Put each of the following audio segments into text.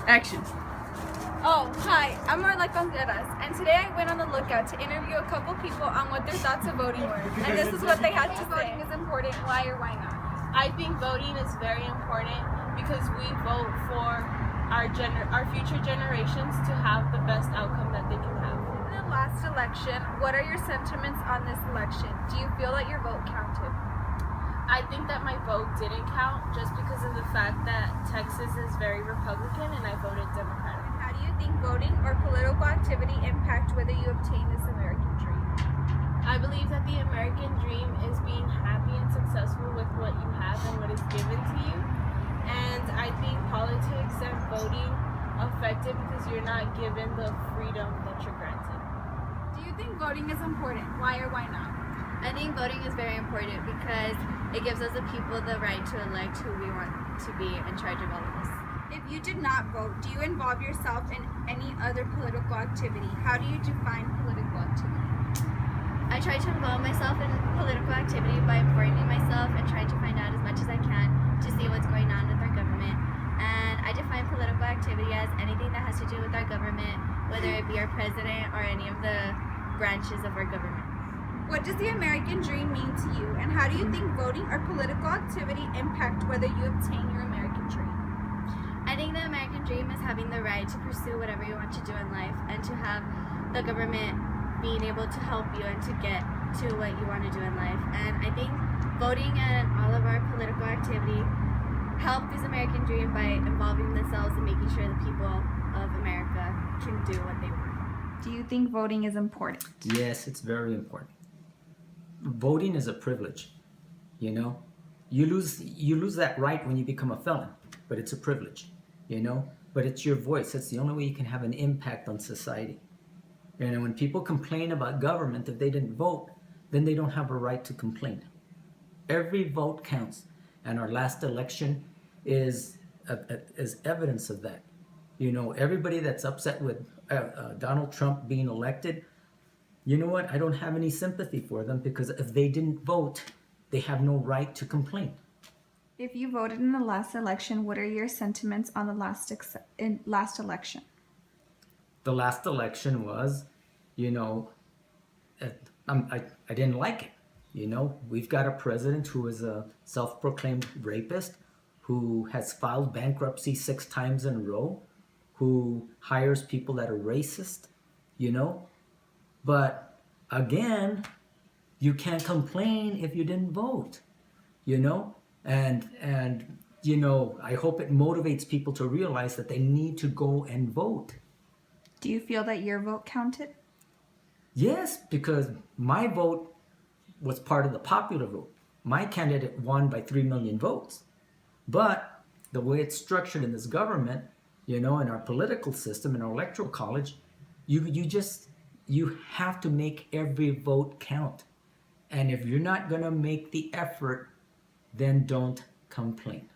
Action. Oh, hi, I'm Marla Contreras, and today I went on the lookout to interview a couple people on what their thoughts of voting were. And this is what they had to say. Voting is important, why or why not? I think voting is very important because we vote for our future generations to have the best outcome that they can have. In the last election, what are your sentiments on this election? Do you feel that your vote counted? I think that my vote didn't count just because of the fact that Texas is very Republican and I voted Democratic. And how do you think voting or political activity impact whether you obtain this American dream? I believe that the American dream is being happy and successful with what you have and what is given to you. And I think politics and voting affect it because you're not given the freedom that you're granted. Do you think voting is important? Why or why not? I think voting is very important because it gives us the people the right to elect who we want to be in charge of all of us. If you did not vote, do you involve yourself in any other political activity? How do you define political activity? I try to involve myself in political activity by informing myself and trying to find out as much as I can to see what's going on with our government. And I define political activity as anything that has to do with our government, whether it be our president or any of the branches of our government. What does the American dream mean to you, and how do you think voting or political activity impact whether you obtain your American dream? I think the American dream is having the right to pursue whatever you want to do in life and to have the government being able to help you and to get to what you want to do in life. And I think voting and all of our political activity help this American dream by involving themselves and making sure the people of America can do what they want. Do you think voting is important? Yes, it's very important. Voting is a privilege. You know, you lose that right when you become a felon, but it's a privilege. You know, but it's your voice. It's the only way you can have an impact on society. You know, when people complain about government, if they didn't vote, then they don't have a right to complain. Every vote counts, and our last election is evidence of that. You know, everybody that's upset with Donald Trump being elected, you know what? I don't have any sympathy for them because if they didn't vote, they have no right to complain. If you voted in the last election, what are your sentiments on the last election? The last election was, you know, I didn't like it. You know, we've got a president who is a self-proclaimed rapist, who has filed bankruptcy 6 times in a row, who hires people that are racist, you know. But again, you can't complain if you didn't vote, you know. And you know, I hope it motivates people to realize that they need to go and vote. Do you feel that your vote counted? Yes, because my vote was part of the popular vote. My candidate won by 3 million votes. But the way it's structured in this government, you know, in our political system, in our electoral college, you have to make every vote count. And if you're not going to make the effort, then don't complain.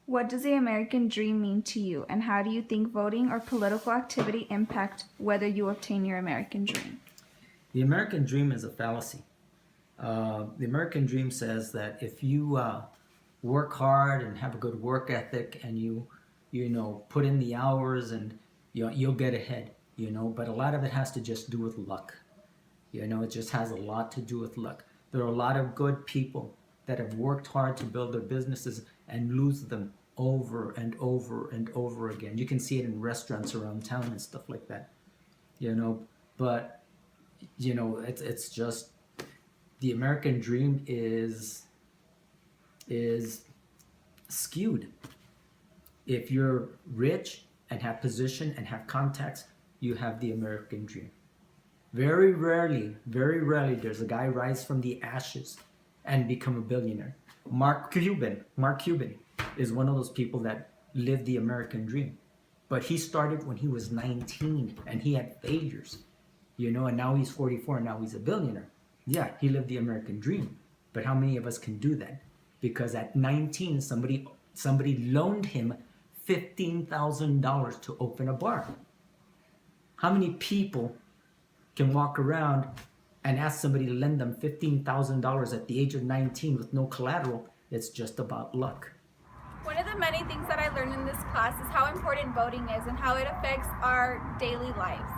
What does the American dream mean to you, and how do you think voting or political activity impact whether you obtain your American dream? The American dream is a fallacy. The American dream says that if you work hard and have a good work ethic and you know, put in the hours and you'll get ahead, you know, but a lot of it has to just do with luck. You know, it just has a lot to do with luck. There are a lot of good people that have worked hard to build their businesses and lose them over and over and over again. You can see it in restaurants around town and stuff like that, you know. But, you know, it's just the American dream is skewed. If you're rich and have position and have contacts, you have the American dream. Very rarely there's a guy rise from the ashes and become a billionaire. Mark Cuban is one of those people that lived the American dream. But he started when he was 19 and he had failures, you know, and now he's 44 and now he's a billionaire. Yeah, he lived the American dream. But how many of us can do that? Because at 19, somebody loaned him $15,000 to open a bar. How many people can walk around and ask somebody to lend them $15,000 at the age of 19 with no collateral? It's just about luck. One of the many things that I learned in this class is how important voting is and how it affects our daily lives.